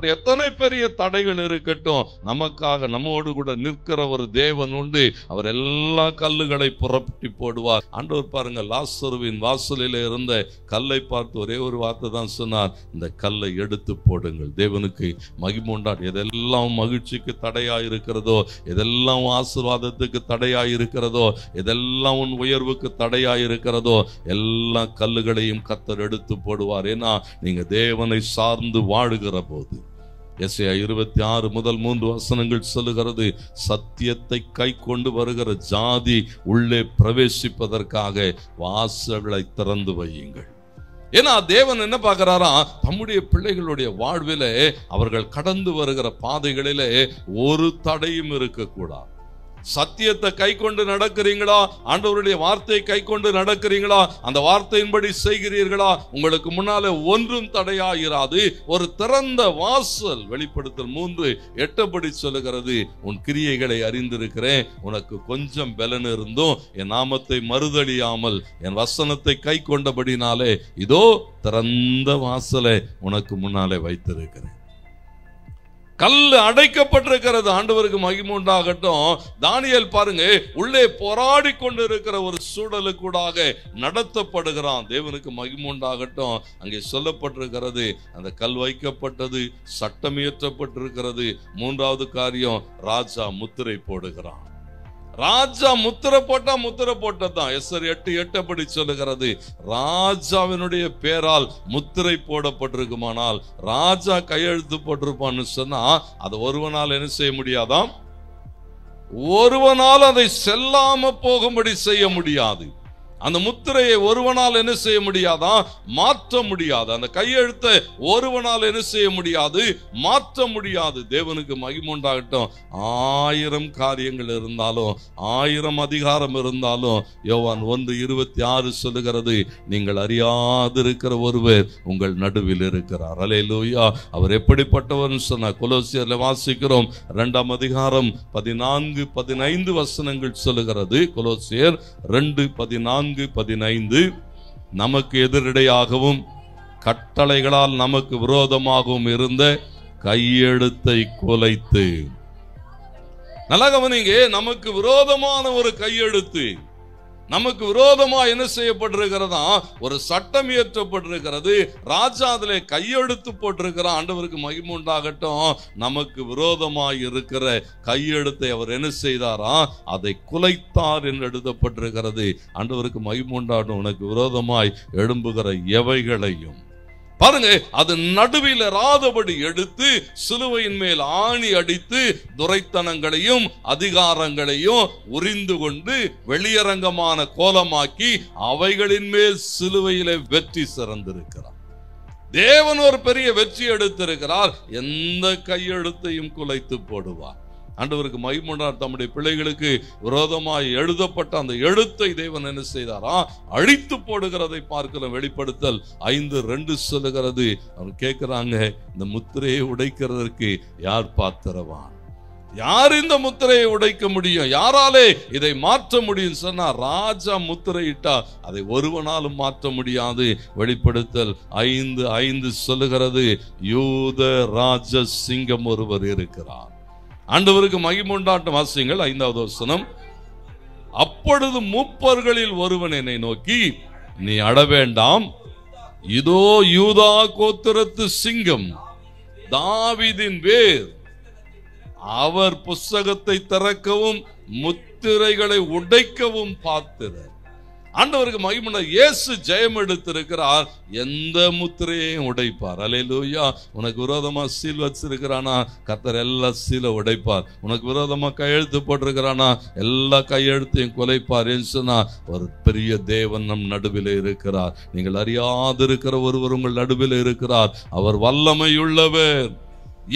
எத்தனை பெரிய தடைகள் இருக்கட்டும், நமக்காக நம்மோடு கூட நிற்கிற ஒரு தேவன் உண்டு. அவர் எல்லா கல்லுகளை புரட்டி போடுவார். ஆண்டவர் பாருங்க, லாசருவின் வாசலில் இருந்த கல்லை பார்த்து ஒரே ஒரு வார்த்தை தான் சொன்னார், இந்த கல்லை எடுத்து போடுங்கள். தேவனுக்கு மகிமை உண்டாடு. எதெல்லாம் மகிழ்ச்சிக்கு தடையா இருக்கிறதோ, எதெல்லாம் ஆசீர்வாதத்துக்கு தடையா இருக்கிறதோ, எதெல்லாம் உன் உயர்வுக்கு தடையா இருக்கிறதோ, எல்லா கல்லுகளையும் கர்த்தர் எடுத்து போடுவார். ஏன்னா நீங்க தேவனை சார்ந்து வாழுகிற போது. எசேயா 26 முதல் 3 வசனங்கள் சொல்லுகிறது, சத்தியத்தை கை கொண்டு வருகிற ஜாதி உள்ளே பிரவேசிப்பதற்காக வாசல்களை திறந்து வையுங்கள். ஏன்னா தேவன் என்ன பார்க்கிறாரா, தம்முடைய பிள்ளைகளுடைய வாழ்விலே அவர்கள் கடந்து வருகிற பாதைகளிலே ஒரு தடையும் இருக்கக்கூடாது. சத்தியத்தை கை கொண்டு நடக்கிறீங்களா? ஆண்டவருடைய வார்த்தையை கை கொண்டு நடக்கிறீங்களா? அந்த வார்த்தையின்படி செய்கிறீர்களா? உங்களுக்கு முன்னாலே ஒன்றும் தடையாயிராது. ஒரு திறந்த வாசல். வெளிப்படுத்தல் 3:8 சொல்லுகிறது, உன் கிரியைகளை அறிந்திருக்கிறேன், உனக்கு கொஞ்சம் பலன் இருந்தும் என் நாமத்தை மறுதலியாமல் என் வசனத்தை கை கொண்டபடினாலே இதோ திறந்த வாசலை உனக்கு முன்னாலே வைத்திருக்கிறேன். கல் அடைக்கப்பட்டிருக்கிறது. ஆண்டவருக்கு மகிமை உண்டாகட்டும். தானியேல் பாருங்க, உள்ளே போராடி கொண்டு இருக்கிற ஒரு சூழலுக்கூடாக நடத்தப்படுகிறான். தேவனுக்கு மகிமை உண்டாகட்டும். அங்கே சொல்லப்பட்டிருக்கிறது, அந்த கல் வைக்கப்பட்டது, சட்டம் இயற்றப்பட்டிருக்கிறது. 3வது காரியம், ராஜா முத்திரை போடுகிறான். ராஜா முத்திரை போட்டா முத்திரை போட்டதான். எஸ்ஆர் 8:8 அப்படி சொல்லுகிறது, ராஜாவினுடைய பேரால் முத்திரை போடப்பட்டிருக்குமானால், ராஜா கையெழுத்து போட்டிருப்பான்னு சொன்னா அதை ஒருவனால் என்ன செய்ய முடியாதாம்? ஒருவனால் அதை செல்லாம போகும்படி செய்ய முடியாது. அந்த முத்திரையை ஒருவனால் என்ன செய்ய முடியாதா? மாற்ற முடியாது. அந்த கையெழுத்தை ஒருவனால் என்ன செய்ய முடியாது? மாற்ற முடியாது. தேவனுக்கு மகிமை உண்டாகட்டும். 1000 காரியங்கள் இருந்தாலும், 1000 அதிகாரம் இருந்தாலும், யோவான் 1:26 சொல்லுகிறது, நீங்கள் அறியாதிருக்கிற ஒருவர் உங்கள் நடுவில் இருக்கிறார். அல்லேலூயா. அவர் எப்படிப்பட்டவர் சொன்ன கொலோசியர்ல வாசிக்கிறோம். 2ஆம் அதிகாரம் 14-15 வசனங்கள் சொல்லுகிறது. கொலோசியர் 2:14-15, நமக்கு எதிரடையாகவும் கட்டளைகளால் நமக்கு விரோதமாகவும் இருந்த கையெழுத்தை குலைத்து. நல்லா கவனிங்க, நமக்கு விரோதமான ஒரு கையெழுத்து, நமக்கு விரோதமா என்ன செய்யப்பட்டிருக்கிறதா? ஒரு சட்டம் இயற்றப்பட்டிருக்கிறது. ராஜா அதிலே கையெழுத்து போட்டிருக்கிறார். ஆண்டவருக்கு மகிமை உண்டாகட்டும். நமக்கு விரோதமாய் இருக்கிற கையெழுத்தை அவர் என்ன செய்தாரா? அதை குலைத்தார் என்று எழுதப்பட்டிருக்கிறது. ஆண்டவருக்கு மகிமை உண்டாகட்டும். உனக்கு விரோதமாய் எழும்புகிற எவைகளையும் பாருங்க, அது நடுவில் இராதபடி எடுத்து சிலுவையின் மேல் ஆணி அடித்து துரைத்தனங்களையும் அதிகாரங்களையும் உரிந்து கொண்டு வெளியரங்கமான கோலமாக்கி அவைகளின் மேல் சிலுவையிலே வெற்றி சிறந்திருக்கிறார். தேவன் ஒரு பெரிய வெற்றி எடுத்திருக்கிறார். எந்த கையெழுத்தையும் குலைத்து போடுவார். ஆண்டவருக்கு மகிமை. தம்முடைய பிள்ளைகளுக்கு விரோதமாய் எழுதப்பட்ட அந்த எழுத்தை தேவன் என்ன செய்தாரா? அழித்து போடுகிறதை பார்க்கிறோம். வெளிப்படுத்தல் 5:2 சொல்லுகிறது. அவர் கேட்கிறாங்க, இந்த முத்திரையை உடைக்கிறதற்கு யார் பாத்திரவான்? யார் இந்த முத்திரையை உடைக்க முடியும்? யாராலே இதை மாற்ற முடியும் சொன்னா, ராஜா முத்திரையிட்டா அதை ஒருவனாலும் மாற்ற முடியாது. வெளிப்படுத்தல் 5:5 சொல்லுகிறது, யூத ராஜ சிங்கம் ஒருவர் இருக்கிறார். ஆண்டவருக்கு மகிமை உண்டாட்டும். வாசியுங்கள் 5வது வசனம். அப்பொழுது மூப்பர்களில் ஒருவன் என்னை நோக்கி, நீ அழ வேண்டாம், இதோ யூதா கோத்திரத்து சிங்கம், தாவீதின் வேர், அவர் புஸ்தகத்தை திறக்கவும் முத்திரைகளை உடைக்கவும் பாத்திரர். ஆண்டவருக்கு மகிமை. இயேசு ஜெயம் எடுத்திருக்கிறார். எந்த முத்திரையையும் உடைப்பார். அல்லேலூயா. உனக்கு விரோதமா சீல் வச்சிருக்கிறானா, கர்த்தர் எல்லா சீலை உடைப்பார். உனக்கு விரோதமா கையெழுத்து போட்டிருக்கிறானா, எல்லா கையெழுத்தையும் குலைப்பார். சொன்னா, ஒரு பெரிய தேவன் நம் நடுவில் இருக்கிறார். நீங்கள் அறியாதிருக்கிற ஒருவர் உங்கள் நடுவில் இருக்கிறார். அவர் வல்லமையுள்ளவர்.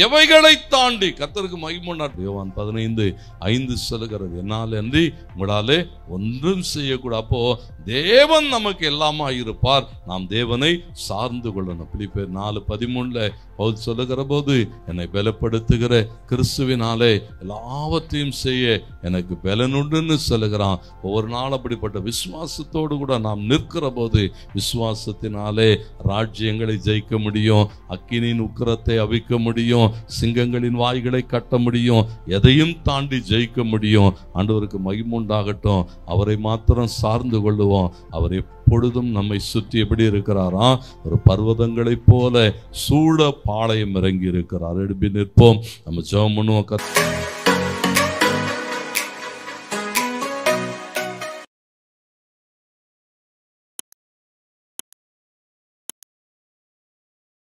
எவைகளை தாண்டி கர்த்தருக்கு மகிமை யோவான் 15:5 சொல்லுகிறது, என்னால் அன்றி உங்களாலே ஒன்றும் செய்யக்கூடாது. அப்போ தேவன் நமக்கு எல்லாமா இருப்பார், நாம் தேவனை சார்ந்து கொள்ளணும். பிலிப்பியர் 4:13 பவுல் சொல்லுகிற போது, என்னை பலப்படுத்துகிற கிறிஸ்துவினாலே எல்லாவற்றையும் செய்ய எனக்கு பலனுண்டுன்னு சொல்லுகிறான். ஒவ்வொரு நாள் அப்படிப்பட்ட விசுவாசத்தோடு கூட நாம் நிற்கிற போது விசுவாசத்தினாலே ராஜ்யங்களை ஜெயிக்க முடியும், அக்கினியின் உக்கிரத்தை அவிக்க முடியும், சிங்கங்களின் வாய்களை கட்ட முடியும், எதையும் தாண்டி ஜெயிக்க முடியும். ஆண்டவருக்கு மகிமை உண்டாகட்டும். அவரை மாத்திரம் சார்ந்து கொள்ளுவோம். அவர் எப்பொழுதும் நம்மை சுற்றி எப்படி இருக்கிறாரா, ஒரு பர்வதங்களைப் போல சூழ பாளையம் இறங்கி இருக்கிறார். எழுப்பி நிற்போம், நம்ம ஜெபம் பண்ணுவோம்.